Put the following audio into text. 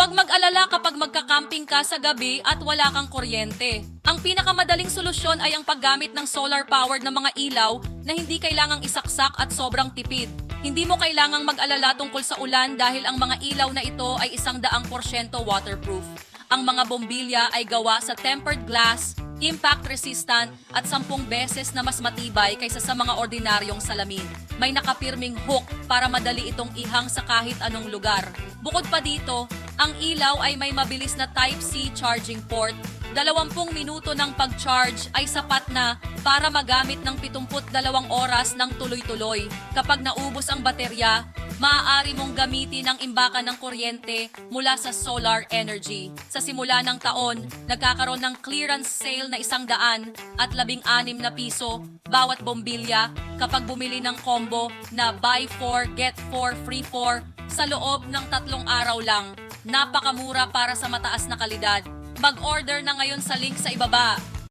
Huwag mag-alala kapag magka-camping ka sa gabi at wala kang kuryente. Ang pinakamadaling solusyon ay ang paggamit ng solar-powered na mga ilaw na hindi kailangang isaksak at sobrang tipid. Hindi mo kailangang mag-alala tungkol sa ulan dahil ang mga ilaw na ito ay 100% waterproof. Ang mga bombilya ay gawa sa tempered glass, impact resistant at 10 beses na mas matibay kaysa sa mga ordinaryong salamin. May nakapirming hook para madali itong ihang sa kahit anong lugar. Bukod pa dito, ang ilaw ay may mabilis na Type-C charging port. 20 minuto ng pag-charge ay sapat na para magamit ng 72 oras ng tuloy-tuloy. Kapag naubos ang baterya, maaari mong gamitin ang imbakan ng kuryente mula sa solar energy. Sa simula ng taon, nagkakaroon ng clearance sale na 116 na piso bawat bombilya kapag bumili ng combo na buy 4 get 4 free 4 sa loob ng 3 araw lang. Napakamura para sa mataas na kalidad. Mag-order na ngayon sa link sa ibaba.